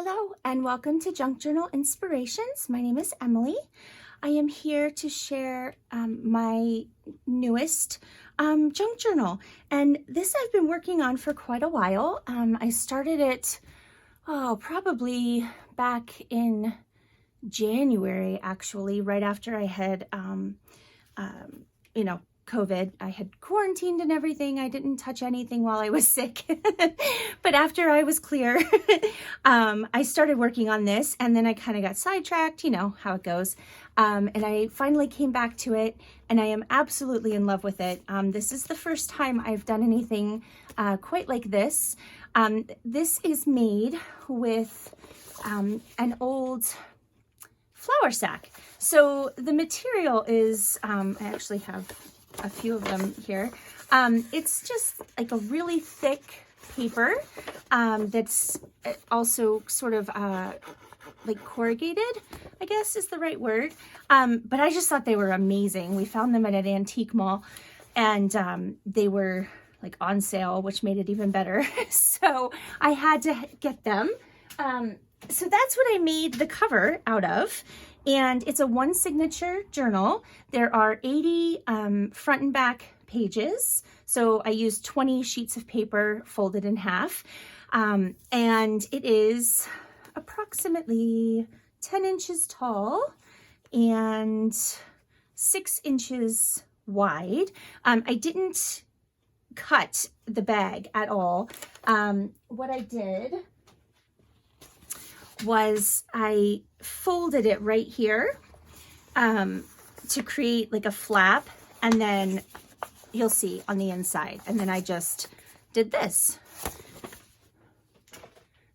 Hello and welcome to Junk Journal Inspirations. My name is Emily. I am here to share my newest junk journal, and this I've been working on for quite a while. I started it probably back in January, actually, right after I had COVID. I had quarantined and everything. I didn't touch anything while I was sick. But after I was clear, I started working on this, and then I kind of got sidetracked, you know how it goes. And I finally came back to it, and I am absolutely in love with it. This is the first time I've done anything quite like this. This is made with an old flour sack. So the material is, I actually have a few of them here. It's just like a really thick paper that's also sort of like corrugated, I guess is the right word. But I just thought they were amazing. We found them at an antique mall, and they were like on sale, which made it even better. So I had to get them. So that's what I made the cover out of. And it's a one signature journal. There are 80 front and back pages. So I used 20 sheets of paper folded in half. And it is approximately 10 inches tall and 6 inches wide. I didn't cut the bag at all. What I did was I folded it right here to create like a flap, and then you'll see on the inside, and then I just did this.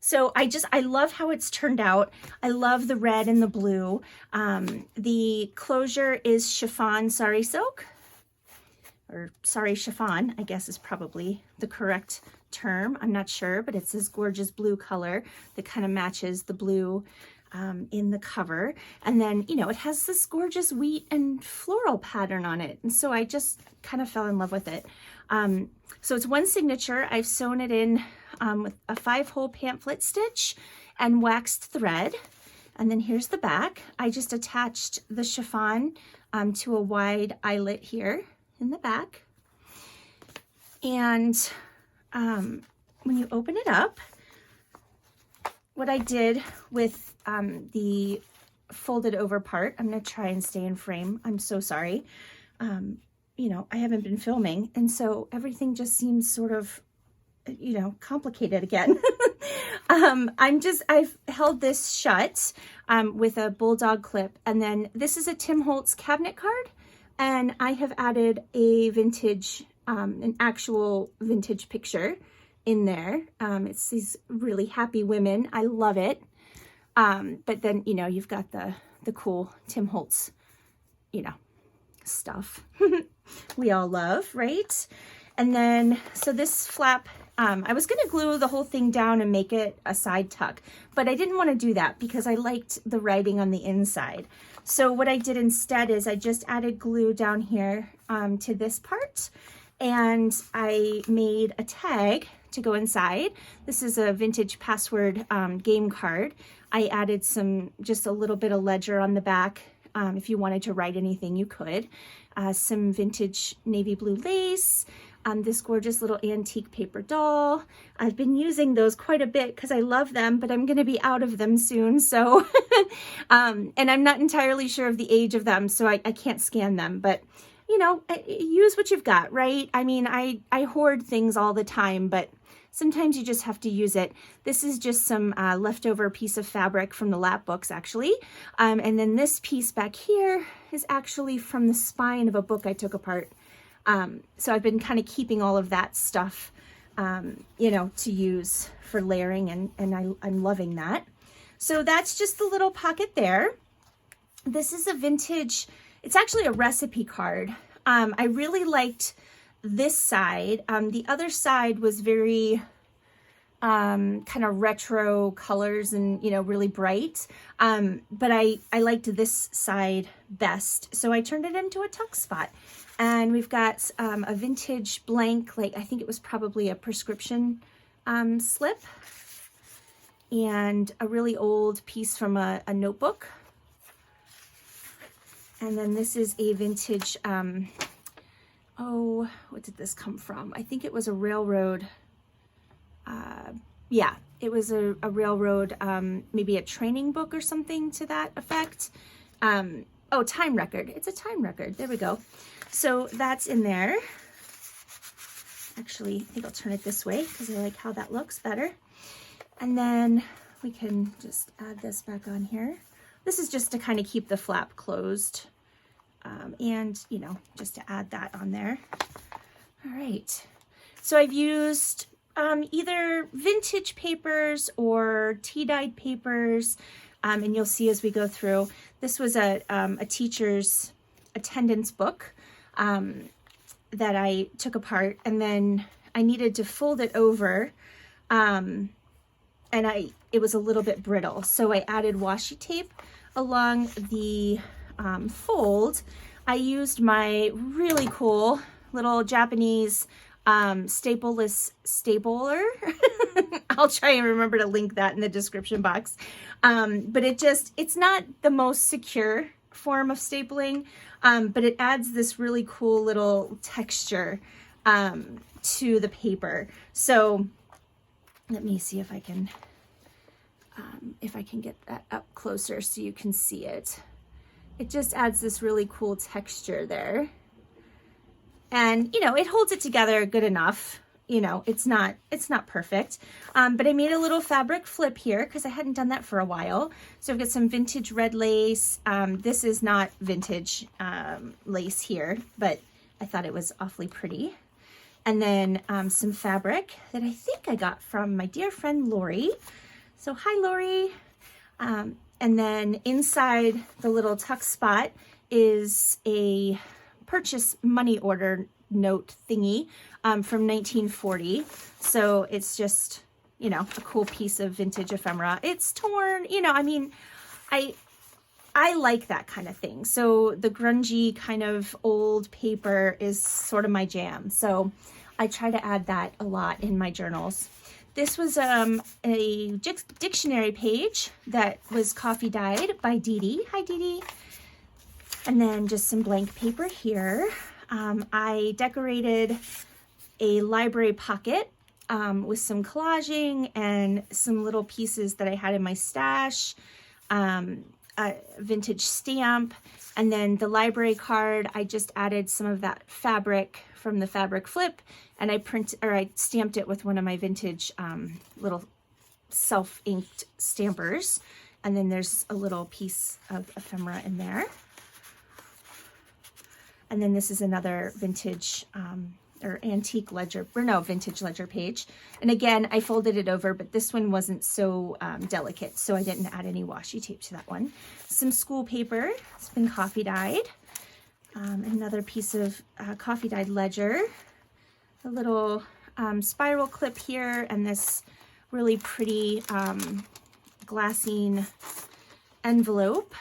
So I love how it's turned out. I love the red and the blue. The closure is chiffon sari silk, or sari chiffon, I guess is probably the correct term. I'm not sure, but it's this gorgeous blue color that kind of matches the blue in the cover. And then, you know, it has this gorgeous wheat and floral pattern on it. And so I just kind of fell in love with it. So it's one signature. I've sewn it in with a 5-hole pamphlet stitch and waxed thread. And then here's the back. I just attached the chiffon to a wide eyelet here in the back. And when you open it up, what I did with the folded over part, I'm going to try and stay in frame. I'm so sorry. You know, I haven't been filming, and so everything just seems sort of, you know, complicated again. I've held this shut with a bulldog clip, and then this is a Tim Holtz cabinet card, and I have added a vintage, an actual vintage picture in there. It's these really happy women. I love it. But then, you know, you've got the cool Tim Holtz, you know, stuff we all love, right? And then, so this flap, I was going to glue the whole thing down and make it a side tuck, but I didn't want to do that because I liked the writing on the inside. So what I did instead is I just added glue down here to this part, and I made a tag to go inside. This is a vintage password game card. I added just a little bit of ledger on the back. If you wanted to write anything, you could. Some vintage navy blue lace, this gorgeous little antique paper doll. I've been using those quite a bit because I love them, but I'm going to be out of them soon. So, and I'm not entirely sure of the age of them, so I can't scan them, but you know, use what you've got, right? I mean, I hoard things all the time, but sometimes you just have to use it. This is just some leftover piece of fabric from the lap books, actually. And then this piece back here is actually from the spine of a book I took apart. So I've been kind of keeping all of that stuff, you know, to use for layering, and I'm loving that. So that's just the little pocket there. This is a vintage, it's actually a recipe card. I really liked this side. The other side was very kind of retro colors and, you know, really bright. But I liked this side best. So I turned it into a tuck spot. And we've got a vintage blank, like I think it was probably a prescription slip. and a really old piece from a notebook. And then this is a vintage, oh, what did this come from? I think it was a railroad, yeah, it was a railroad, maybe a training book or something to that effect. Oh, time record. It's a time record. There we go. So that's in there. Actually, I think I'll turn it this way because I like how that looks better. And then we can just add this back on here. This is just to kind of keep the flap closed. And, you know, just to add that on there. All right. So I've used either vintage papers or tea-dyed papers. And you'll see as we go through, this was a teacher's attendance book that I took apart, and then I needed to fold it over, and it was a little bit brittle. So I added washi tape along the fold. I used my really cool little Japanese stapleless stapler. I'll try and remember to link that in the description box. But it's not the most secure form of stapling, but it adds this really cool little texture to the paper. So let me see if I can get that up closer so you can see it. It just adds this really cool texture there. And, you know, it holds it together good enough. You know, it's not perfect. But I made a little fabric flip here because I hadn't done that for a while. So I've got some vintage red lace. This is not vintage lace here, but I thought it was awfully pretty. And then some fabric that I think I got from my dear friend Lori. So hi, Lori. And then inside the little tuck spot is a purchase money order note thingy from 1940. So it's just, you know, a cool piece of vintage ephemera. It's torn, you know, I mean, I like that kind of thing. So the grungy kind of old paper is sort of my jam. So I try to add that a lot in my journals. This was a dictionary page that was coffee dyed by Dee Dee. Hi, Dee Dee. And then just some blank paper here. I decorated a library pocket with some collaging and some little pieces that I had in my stash, a vintage stamp, and then the library card. I just added some of that fabric from the fabric flip, and I stamped it with one of my vintage little self-inked stampers. And then there's a little piece of ephemera in there. And then this is another vintage or antique ledger, or no, vintage ledger page. And again, I folded it over, but this one wasn't so delicate, so I didn't add any washi tape to that one. Some school paper, it's been coffee dyed. Another piece of coffee dyed ledger. A little spiral clip here, and this really pretty glassine envelope.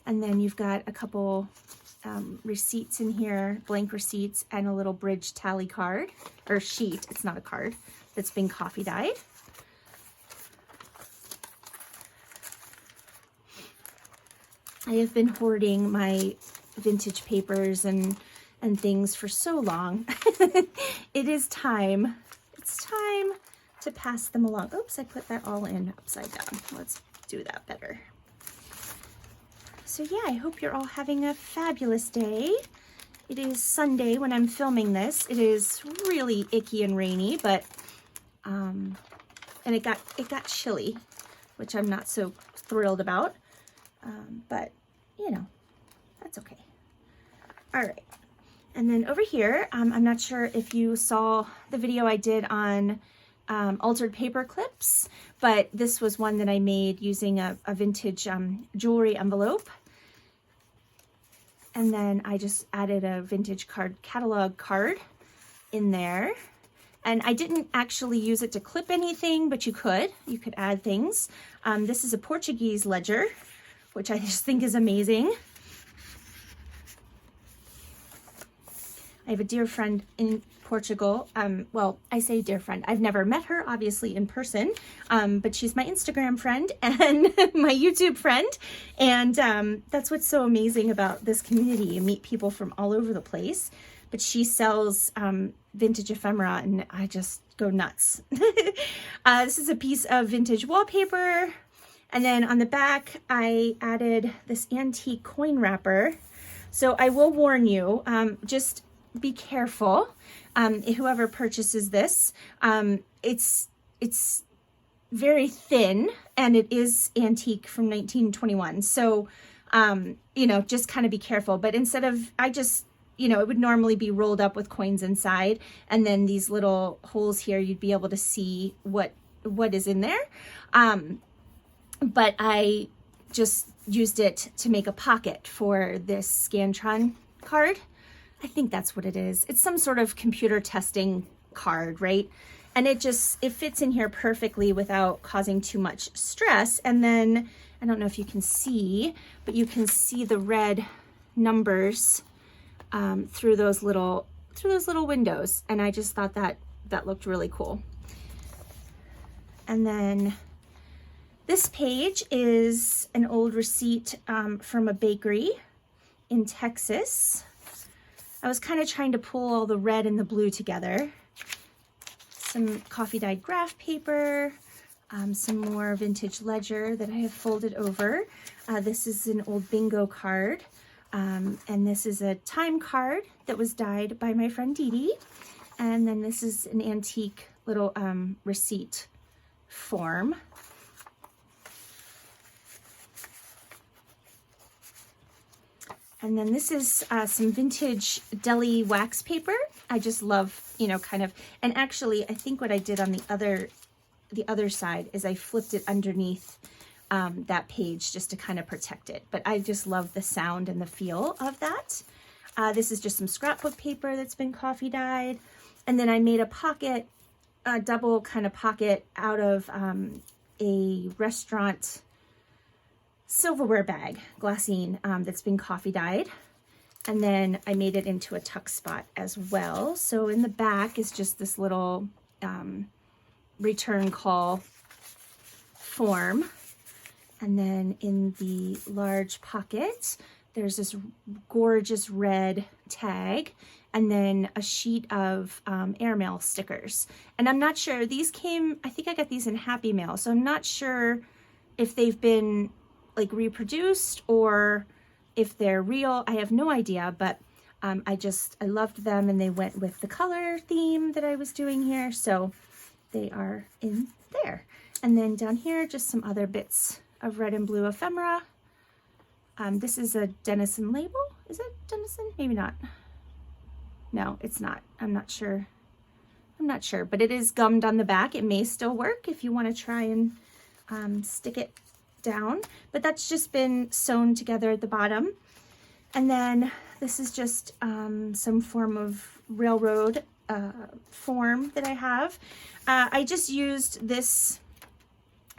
And then you've got a couple receipts in here, blank receipts, and a little bridge tally card, or sheet, it's not a card, that's been coffee dyed. I have been hoarding my vintage papers and things for so long. It is time. It's time to pass them along. Oops, I put that all in upside down. Let's do that better. So yeah, I hope you're all having a fabulous day. It is Sunday when I'm filming this. It is really icky and rainy, but and it got chilly, which I'm not so thrilled about. But you know, that's okay. All right. And then over here, I'm not sure if you saw the video I did on altered paper clips, but this was one that I made using a vintage jewelry envelope. And then I just added a vintage catalog card in there. And I didn't actually use it to clip anything, but you could add things. This is a Portuguese ledger, which I just think is amazing. I have a dear friend in Portugal. Well, I say dear friend. I've never met her, obviously, in person, but she's my Instagram friend and my YouTube friend. And that's what's so amazing about this community. You meet people from all over the place, but she sells vintage ephemera, and I just go nuts. This is a piece of vintage wallpaper. And then on the back, I added this antique coin wrapper. So I will warn you, just be careful. Whoever purchases this, it's very thin, and it is antique from 1921. So, you know, just kind of be careful. But instead of, you know, it would normally be rolled up with coins inside, and then these little holes here, you'd be able to see what is in there. But I just used it to make a pocket for this Scantron card. I think that's what it is. It's some sort of computer testing card, right? And it fits in here perfectly without causing too much stress. And then, I don't know if you can see, but you can see the red numbers through those little windows. And I just thought that looked really cool. And then this page is an old receipt from a bakery in Texas. I was kind of trying to pull all the red and the blue together. Some coffee dyed graph paper, some more vintage ledger that I have folded over. This is an old bingo card, and this is a time card that was dyed by my friend Dee Dee. And then this is an antique little receipt form. And then this is some vintage deli wax paper. I just love, you know, kind of, and actually I think what I did on the other side is I flipped it underneath that page just to kind of protect it. But I just love the sound and the feel of that. This is just some scrapbook paper that's been coffee dyed. And then I made a pocket, a double kind of pocket out of a restaurant silverware bag, glassine, that's been coffee dyed. And then I made it into a tuck spot as well. So in the back is just this little return call form. And then in the large pocket, there's this gorgeous red tag, and then a sheet of airmail stickers. And I'm not sure, these came, I think I got these in Happy Mail, so I'm not sure if they've been like reproduced or if they're real. I have no idea, but I loved them, and they went with the color theme that I was doing here, so they are in there. And then down here, just some other bits of red and blue ephemera. This is a Denison label. Is it Denison? Maybe not. No, it's not. I'm not sure, but it is gummed on the back. It may still work if you want to try and stick it down, but that's just been sewn together at the bottom. And then this is just some form of railroad form that I have. I just used this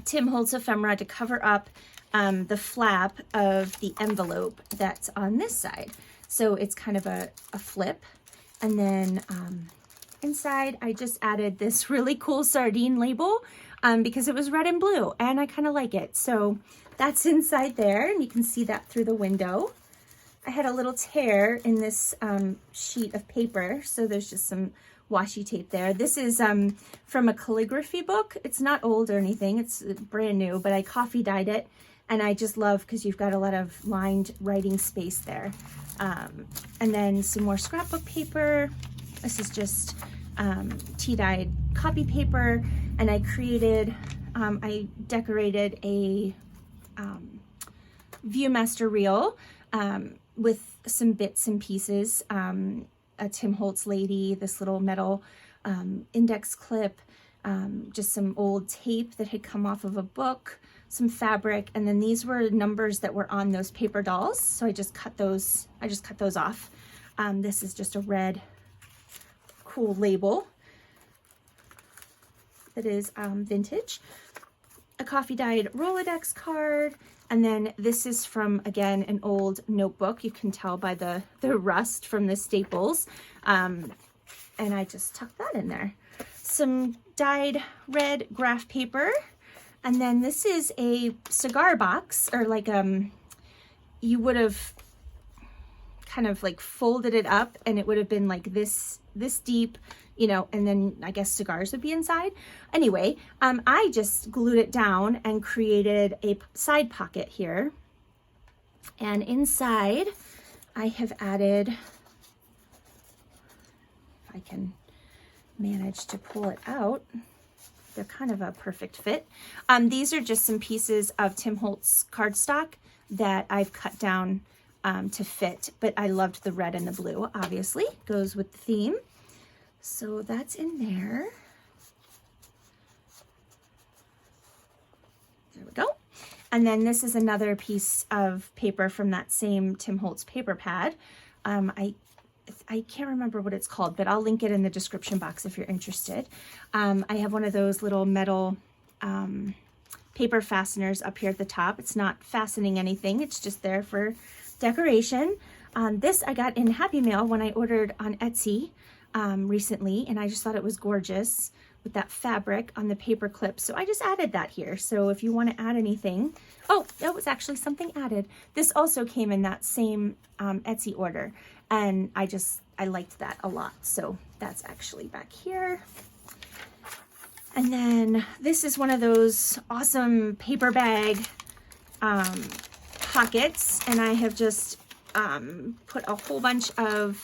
Tim Holtz ephemera to cover up the flap of the envelope that's on this side. So it's kind of a flip. And then inside I just added this really cool sardine label because it was red and blue and I kind of like it. So that's inside there, and you can see that through the window. I had a little tear in this sheet of paper, so there's just some washi tape there. This is from a calligraphy book. It's not old or anything, it's brand new, but I coffee dyed it, and I just love because you've got a lot of lined writing space there. And then some more scrapbook paper. This is just tea-dyed copy paper, and I decorated a Viewmaster reel with some bits and pieces, a Tim Holtz lady, this little metal index clip, just some old tape that had come off of a book, some fabric, and then these were numbers that were on those paper dolls, so I just cut those off. This is just a red cool label that is vintage. a coffee dyed Rolodex card. And then this is from, again, an old notebook. You can tell by the rust from the staples. And I just tucked that in there. Some dyed red graph paper. And then this is a cigar box, or like, you would have kind of like folded it up and it would have been like this deep, you know, and then I guess cigars would be inside. Anyway, I just glued it down and created a side pocket here. And inside I have added, if I can manage to pull it out, they're kind of a perfect fit. These are just some pieces of Tim Holtz cardstock that I've cut down to fit, but I loved the red and the blue, obviously, goes with the theme. So that's in there. There we go. And then this is another piece of paper from that same Tim Holtz paper pad. I can't remember what it's called, but I'll link it in the description box if you're interested. I have one of those little metal paper fasteners up here at the top. It's not fastening anything, it's just there for decoration. This I got in Happy Mail when I ordered on Etsy recently, and I just thought it was gorgeous with that fabric on the paper clip. So I just added that here. So if you want to add anything, oh, that was actually something added. This also came in that same Etsy order, and I liked that a lot. So that's actually back here. And then this is one of those awesome paper bag pockets, and I have just put a whole bunch of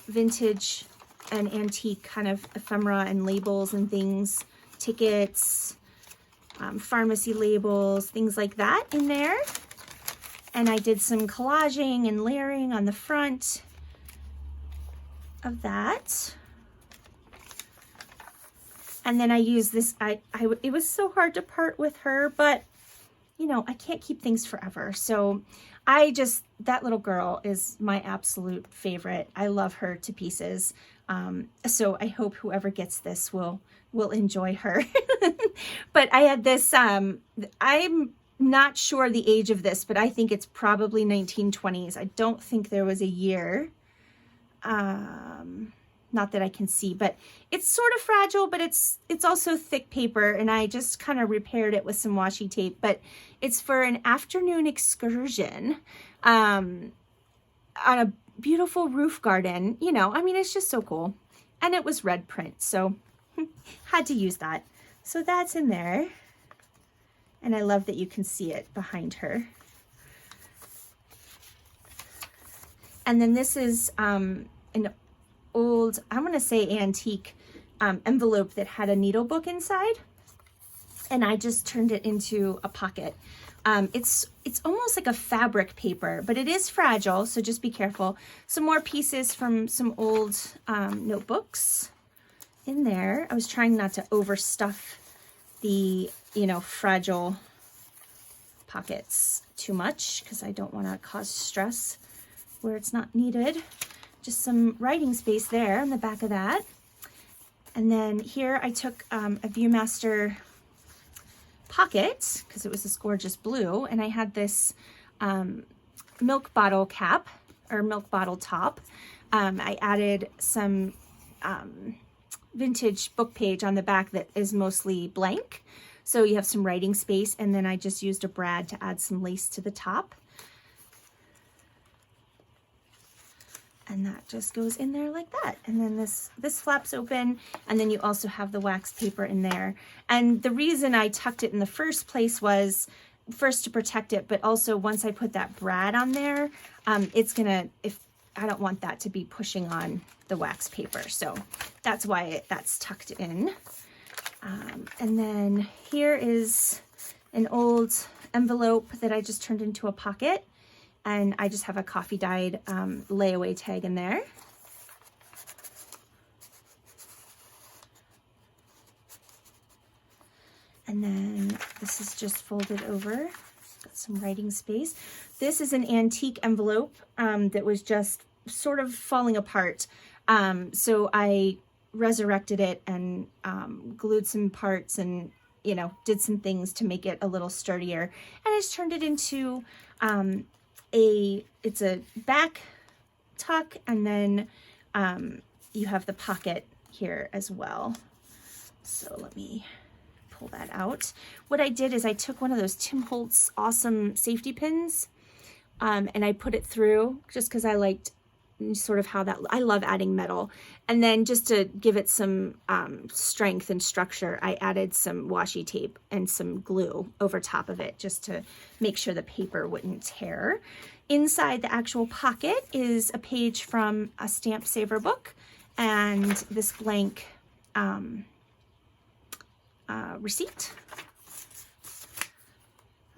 vintage and antique kind of ephemera and labels and things, tickets, pharmacy labels, things like that in there. And I did some collaging and layering on the front of that. And then I used this, it was so hard to part with her, but you know, I can't keep things forever. So that little girl is my absolute favorite. I love her to pieces. So I hope whoever gets this will enjoy her. But I had this, I'm not sure the age of this, but I think it's probably 1920s. I don't think there was a year. Not that I can see, but it's sort of fragile, but it's also thick paper, and I just kind of repaired it with some washi tape. But it's for an afternoon excursion on a beautiful roof garden. You know, I mean, it's just so cool. And it was red print, so had to use that. So that's in there. And I love that you can see it behind her. And then this is an old, I'm going to say antique envelope that had a needle book inside, and I just turned it into a pocket. It's almost like a fabric paper, but it is fragile, so just be careful. Some more pieces from some old notebooks in there. I was trying not to overstuff the, you know, fragile pockets too much because I don't want to cause stress where it's not needed. Just some writing space there on the back of that. And then here I took a Viewmaster pocket because it was this gorgeous blue, and I had this milk bottle cap or milk bottle top. I added some vintage book page on the back that is mostly blank, so you have some writing space, and then I just used a brad to add some lace to the top. And that just goes in there like that. And then this flaps open, and then you also have the wax paper in there. And the reason I tucked it in the first place was first to protect it, but also once I put that brad on there, it's gonna, if I don't want that to be pushing on the wax paper. So that's why that's tucked in. And then here is an old envelope that I just turned into a pocket. And I just have a coffee dyed layaway tag in there. And then this is just folded over. Got some writing space. This is an antique envelope that was just sort of falling apart. So I resurrected it and glued some parts and you know, did some things to make it a little sturdier, and I just turned it into it's a back tuck, and then you have the pocket here as well. So let me pull that out. What I did is I took one of those Tim Holtz awesome safety pins, and I put it through just because I liked sort of how that, I love adding metal. And then just to give it some strength and structure, I added some washi tape and some glue over top of it just to make sure the paper wouldn't tear. Inside the actual pocket is a page from a Stamp Saver book and this blank receipt.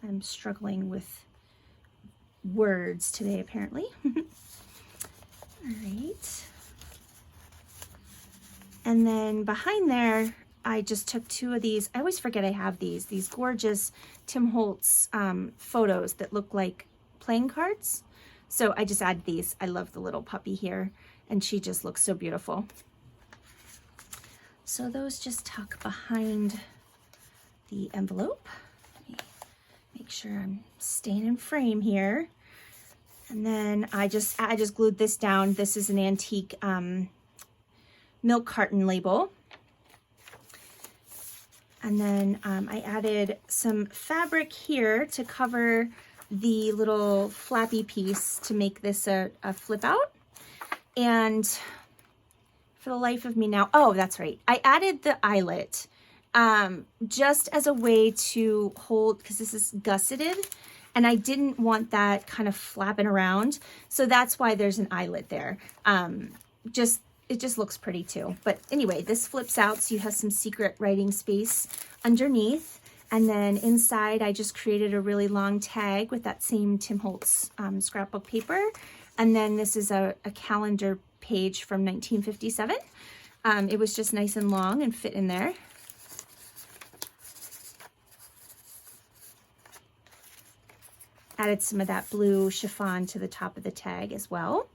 I'm struggling with words today, apparently. All right. And then behind there, I just took two of these. I always forget I have these gorgeous Tim Holtz photos that look like playing cards. So I just add these. I love the little puppy here, and she just looks so beautiful. So those just tuck behind the envelope. Let me make sure I'm staying in frame here. And then I just glued this down. This is an antique milk carton label. And then I added some fabric here to cover the little flappy piece to make this a flip out. And for the life of me now, oh, that's right. I added the eyelet just as a way to hold, because this is gusseted, and I didn't want that kind of flapping around. So that's why there's an eyelet there. It just looks pretty too. But anyway, this flips out so you have some secret writing space underneath. And then inside, I just created a really long tag with that same Tim Holtz scrapbook paper. And then this is a calendar page from 1957. It was just nice and long and fit in there. Added some of that blue chiffon to the top of the tag as well.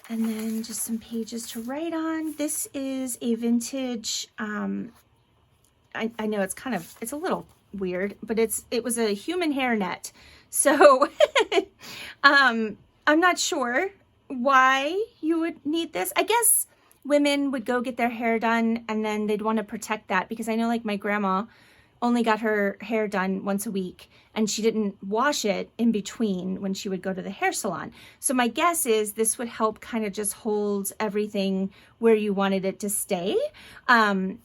And then just some pages to write on. This is a vintage, I know it's a little weird, but it was a human hair net. So I'm not sure why you would need this. I guess women would go get their hair done and then they'd want to protect that, because I know like my grandma only got her hair done once a week and she didn't wash it in between when she would go to the hair salon. So my guess is this would help kind of just hold everything where you wanted it to stay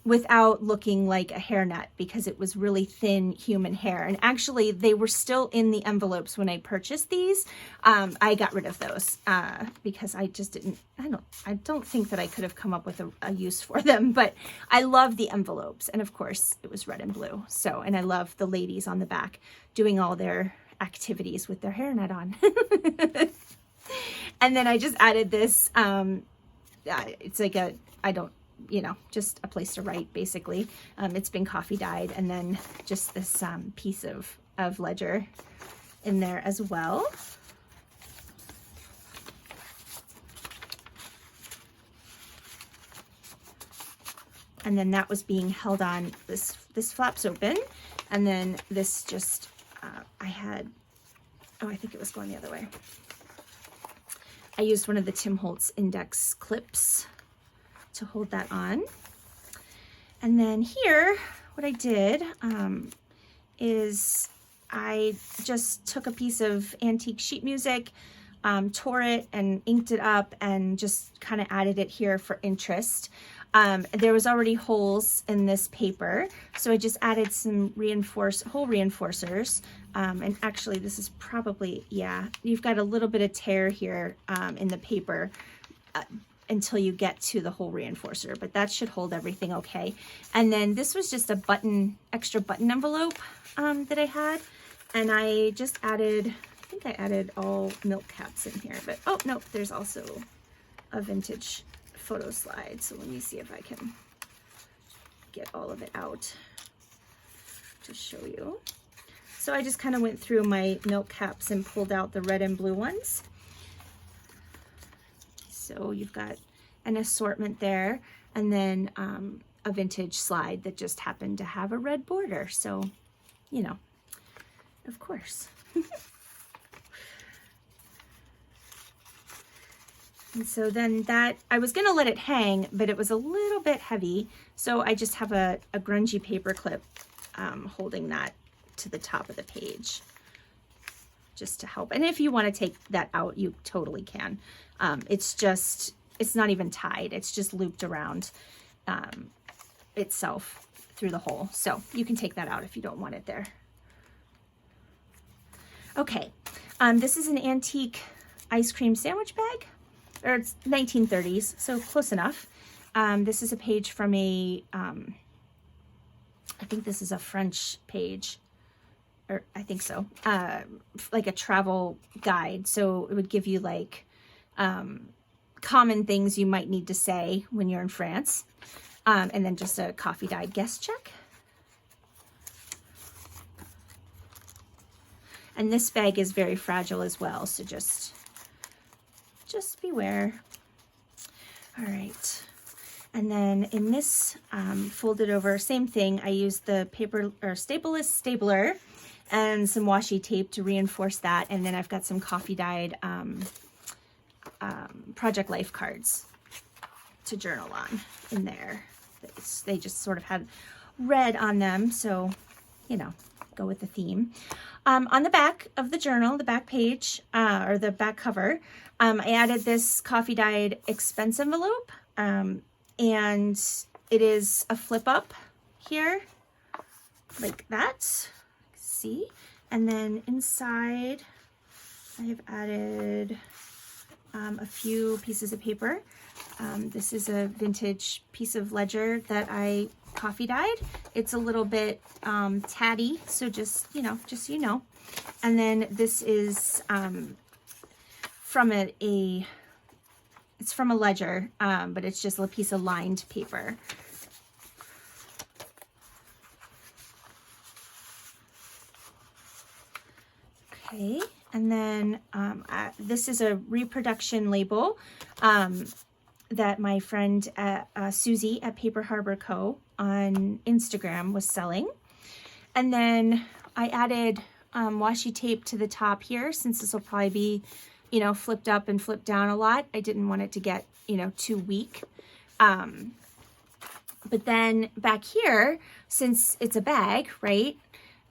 without looking like a hairnet, because it was really thin human hair. And actually they were still in the envelopes when I purchased these. I got rid of those because I just didn't, I don't think that I could have come up with a use for them, but I love the envelopes. And of course it was red and blue. So, and I love the ladies on the back doing all their activities with their hairnet on. And then I just added this, it's like just a place to write basically. It's been coffee dyed, and then just this piece of ledger in there as well. And then that was being held on, this flaps open, and then this just, I think it was going the other way. I used one of the Tim Holtz index clips to hold that on. And then here, what I did is I just took a piece of antique sheet music, tore it and inked it up, and just kind of added it here for interest. There was already holes in this paper, so I just added some hole reinforcers. And actually this is probably, yeah, you've got a little bit of tear here in the paper until you get to the hole reinforcer, but that should hold everything okay. And then this was just a extra button envelope that I had, and I just added, I think I added all milk caps in here, but oh no, there's also a vintage photo slide. So let me see if I can get all of it out to show you. So I just kind of went through my milk caps and pulled out the red and blue ones. So you've got an assortment there. And then a vintage slide that just happened to have a red border. So, you know, of course. And so then that, I was gonna let it hang, but it was a little bit heavy. So I just have a grungy paper clip holding that to the top of the page just to help. And if you wanna take that out, you totally can. It's not even tied. It's just looped around itself through the hole. So you can take that out if you don't want it there. Okay, this is an antique ice cream sandwich bag, or it's 1930s, so close enough. This is a page from I think this is a French page, or I think so, like a travel guide. So it would give you like common things you might need to say when you're in France. And then just a coffee dyed guest check. And this bag is very fragile as well, so just beware. All right. And then in this folded over, same thing, I used the paper or Stapleless stapler and some washi tape to reinforce that. And then I've got some coffee dyed Project Life cards to journal on in there. They just sort of had red on them, so, you know, go with the theme. On the back of the journal, the back page, or the back cover, I added this coffee dyed expense envelope, and it is a flip up here, like that, see? And then inside, I have added a few pieces of paper. This is a vintage piece of ledger that I coffee dyed. It's a little bit tatty, so just so you know. And then this is from it's from a ledger, but it's just a piece of lined paper. Okay, and then this is a reproduction label that my friend Susie at Paper Harbor Co. on Instagram was selling. And then I added washi tape to the top here, since this will probably be, you know, flipped up and flipped down a lot. I didn't want it to get, you know, too weak. But then back here, since it's a bag, right,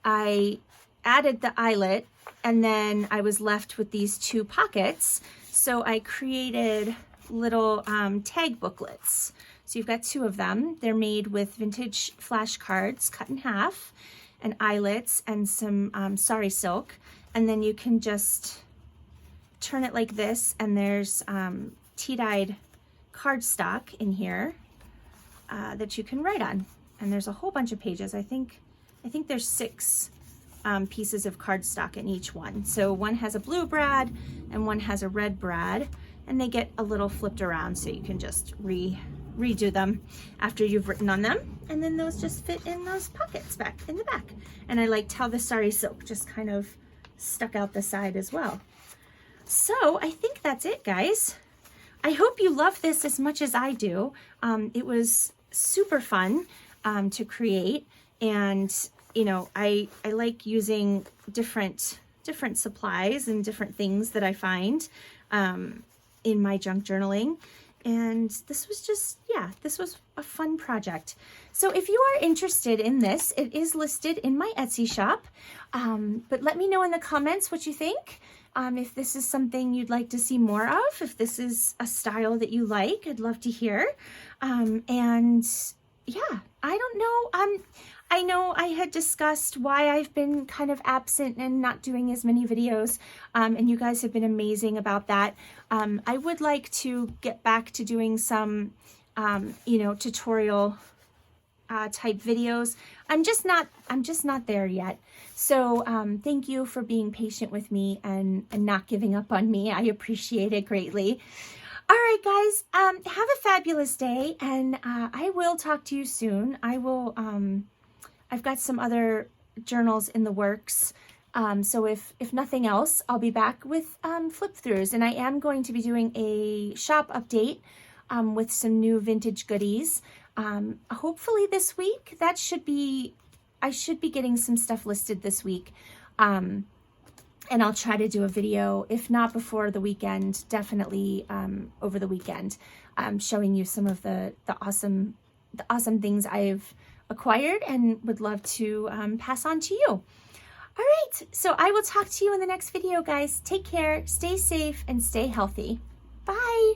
I added the eyelet, and then I was left with these two pockets. So I created little tag booklets. So you've got two of them. They're made with vintage flashcards cut in half, and eyelets, and some sari silk. And then you can just turn it like this, and there's tea-dyed cardstock in here that you can write on. And there's a whole bunch of pages. I think there's 6 pieces of cardstock in each one. So one has a blue brad and one has a red brad, and they get a little flipped around, so you can just redo them after you've written on them. And then those just fit in those pockets back in the back. And I liked how the sari silk just kind of stuck out the side as well. So I think that's it, guys. I hope you love this as much as I do. It was super fun to create, and you know, I like using different supplies and different things that I find in my junk journaling. And this was just, yeah, this was a fun project. So if you are interested in this, it is listed in my Etsy shop. But let me know in the comments what you think. If this is something you'd like to see more of, if this is a style that you like, I'd love to hear. And yeah, I don't know. I know I had discussed why I've been kind of absent and not doing as many videos, and you guys have been amazing about that. I would like to get back to doing some, you know, tutorial type videos. I'm just not there yet. So thank you for being patient with me and not giving up on me. I appreciate it greatly. All right, guys, have a fabulous day, and I will talk to you soon. I've got some other journals in the works. So if nothing else, I'll be back with FlipThroughs, and I am going to be doing a shop update with some new vintage goodies. hopefully this week. I should be getting some stuff listed this week. And I'll try to do a video, if not before the weekend, definitely over the weekend, showing you some of the awesome things I've acquired and would love to pass on to you. All right, so I will talk to you in the next video, guys. Take care, stay safe, and stay healthy. Bye.